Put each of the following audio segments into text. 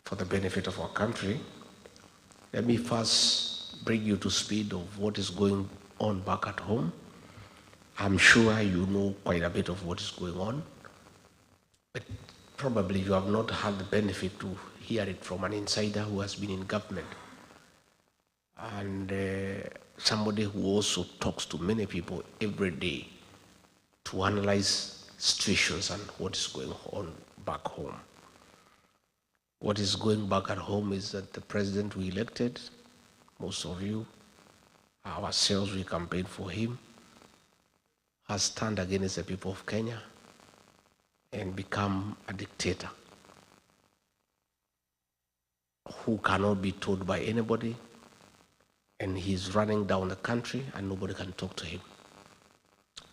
for the benefit of our country. Let me first bring you to speed of what is going on back at home. I'm sure you know quite a bit of what is going on, but probably you have not had the benefit to hear it from an insider who has been in government and somebody who also talks to many people every day to analyze situations and what is going on back home. What is going back at home is that the president we elected, most of you, ourselves, we campaigned for him, has turned against the people of Kenya and become a dictator who cannot be told by anybody, and he's running down the country and nobody can talk to him.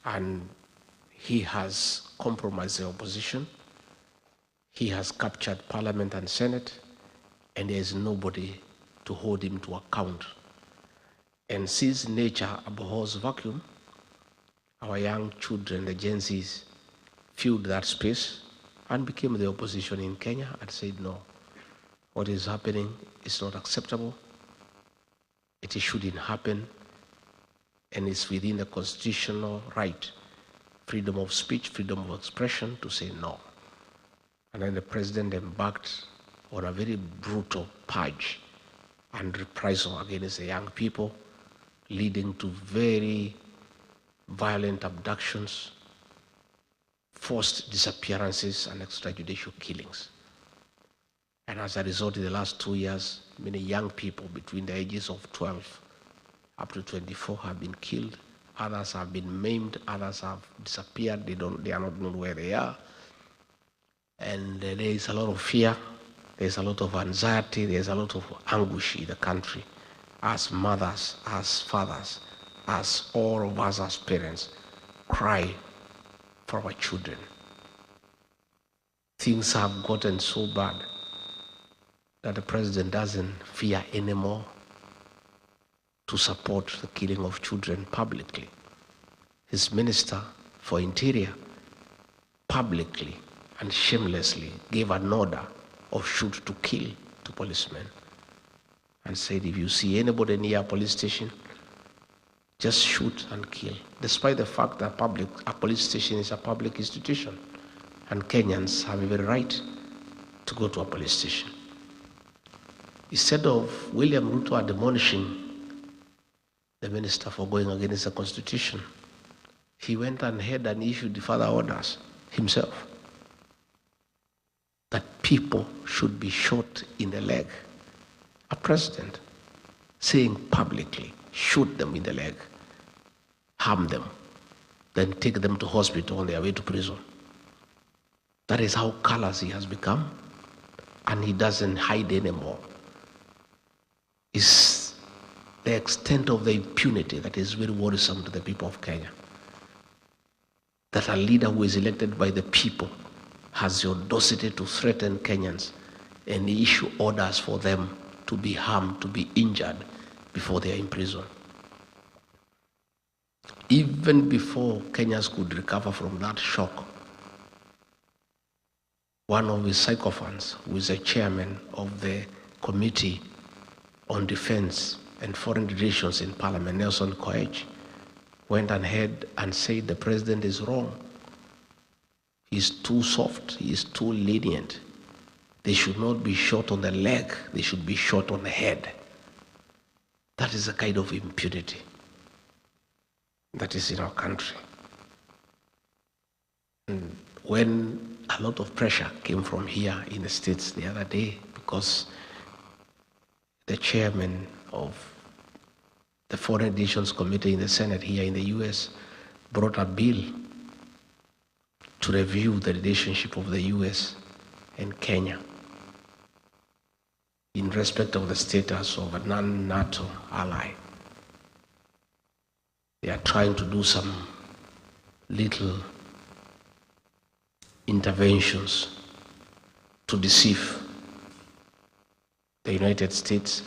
And he has compromised the opposition. He has captured Parliament and Senate, and there is nobody to hold him to account. And since nature abhors vacuum, our young children, the Gen Zs, filled that space and became the opposition in Kenya and said, no, what is happening is not acceptable. It shouldn't happen, and it's within the constitutional right, freedom of speech, freedom of expression, to say no. And then the president embarked on a very brutal purge and reprisal against the young people, leading to very violent abductions, forced disappearances, and extrajudicial killings. And as a result, in the last 2 years, many young people between the ages of 12 up to 24 have been killed. Others have been maimed. Others have disappeared. They are not known where they are. And there is a lot of fear. There's a lot of anxiety. There's a lot of anguish in the country. As mothers, as fathers, as all of us as parents, cry for our children. Things have gotten so bad that the president doesn't fear anymore to support the killing of children publicly. His minister for Interior publicly and shamelessly gave an order of shoot to kill to policemen and said, if you see anybody near a police station, just shoot and kill, despite the fact that a police station is a public institution and Kenyans have every right to go to a police station. Instead of William Ruto admonishing the minister for going against the constitution, he went ahead and issued further orders himself that people should be shot in the leg. A president saying publicly, shoot them in the leg, harm them, then take them to hospital on their way to prison. That is how callous he has become, and he doesn't hide anymore. It's the extent of the impunity that is very worrisome to the people of Kenya. That a leader who is elected by the people has the audacity to threaten Kenyans and issue orders for them to be harmed, to be injured before they are in prison. Even before Kenyans could recover from that shock, one of his sycophants, who is a chairman of the Committee on Defense and Foreign Relations in Parliament, Nelson Koech, went ahead and said the president is wrong. He's too soft, he is too lenient. They should not be shot on the leg, they should be shot on the head. That is a kind of impunity that is in our country. And when a lot of pressure came from here in the States the other day, because the chairman of the Foreign Relations Committee in the Senate here in the US brought a bill to review the relationship of the US and Kenya in respect of the status of a non-NATO ally. They are trying to do some little interventions to deceive the United States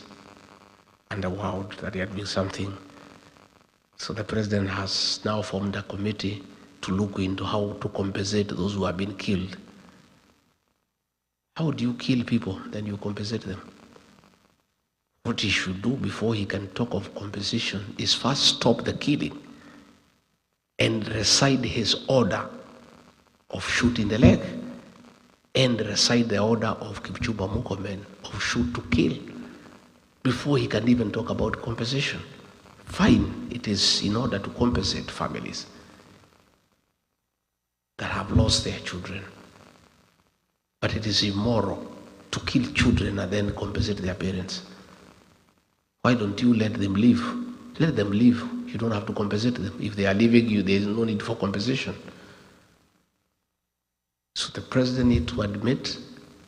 and the world that they are doing something. So the president has now formed a committee to look into how to compensate those who have been killed How do you kill people, then you compensate them? What he should do before he can talk of compensation is first stop the killing and recite his order of shooting the leg and recite the order of Kipchumba Murkomen of shoot to kill before he can even talk about compensation. Fine, it is in order to compensate families that have lost their children. But it is immoral to kill children and then compensate their parents. Why don't you let them live? Let them live. You don't have to compensate them. If they are leaving you, there is no need for compensation. So the president needs to admit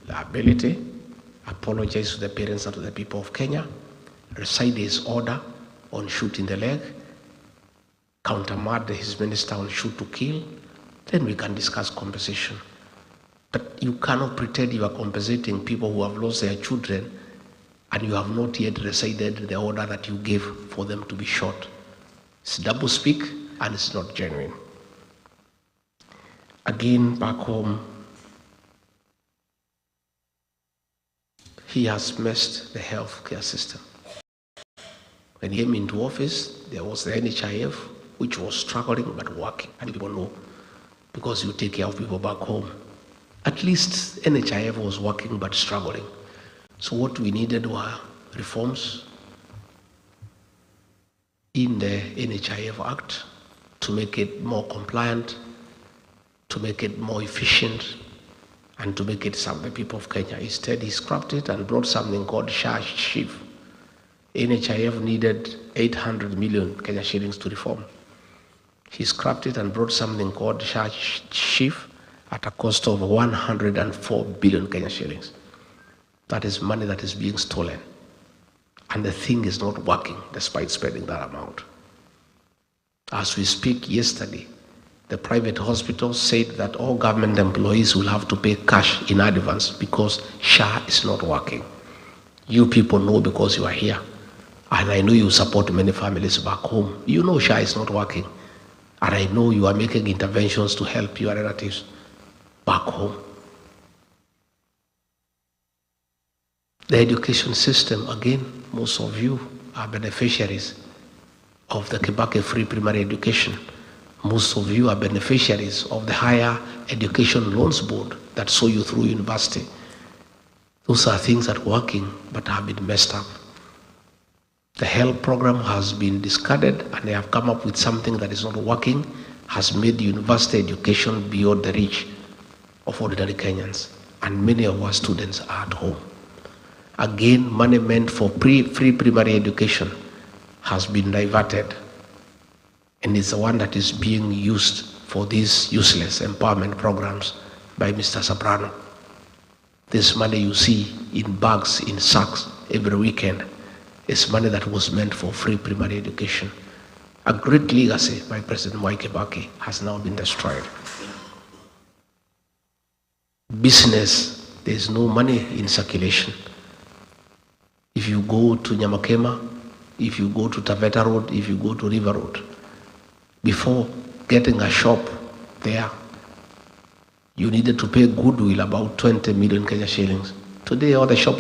liability, apologize to the parents and to the people of Kenya, recite his order on shooting the leg, countermand his minister on shoot to kill, then we can discuss compensation. But you cannot pretend you are compensating people who have lost their children and you have not yet recited the order that you gave for them to be shot. It's double speak and it's not genuine. Again, back home, he has messed the healthcare system. When he came into office, there was the NHIF, which was struggling but working. And people know, because you take care of people back home. At least NHIF was working but struggling. So what we needed were reforms in the NHIF Act to make it more compliant, to make it more efficient, and to make it serve the people of Kenya. Instead, he scrapped it and brought something called SHA Chief. NHIF needed 800 million Kenya shillings to reform. He scrapped it and brought something called SHA Chief at a cost of 104 billion Kenya shillings. That is money that is being stolen. And the thing is not working despite spending that amount. As we speak yesterday, the private hospitals said that all government employees will have to pay cash in advance because SHA is not working. You people know because you are here. And I know you support many families back home. You know SHA is not working. And I know you are making interventions to help your relatives back home. The education system, again, most of you are beneficiaries of the Kibaki Free Primary Education. Most of you are beneficiaries of the Higher Education Loans Board that saw you through university. Those are things that are working but have been messed up. The health program has been discarded and they have come up with something that is not working, has made university education beyond the reach of ordinary Kenyans. And many of our students are at home. Again, money meant for free primary education has been diverted and is the one that is being used for these useless empowerment programs by Mr. Soprano. This money you see in bags, in sacks every weekend is money that was meant for free primary education. A great legacy by President Mwai Kibaki has now been destroyed. Business, there is no money in circulation. If you go to Nyamakema, if you go to Taveta Road, if you go to River Road, before getting a shop there, you needed to pay goodwill about 20 million Kenya shillings. Today, all the shops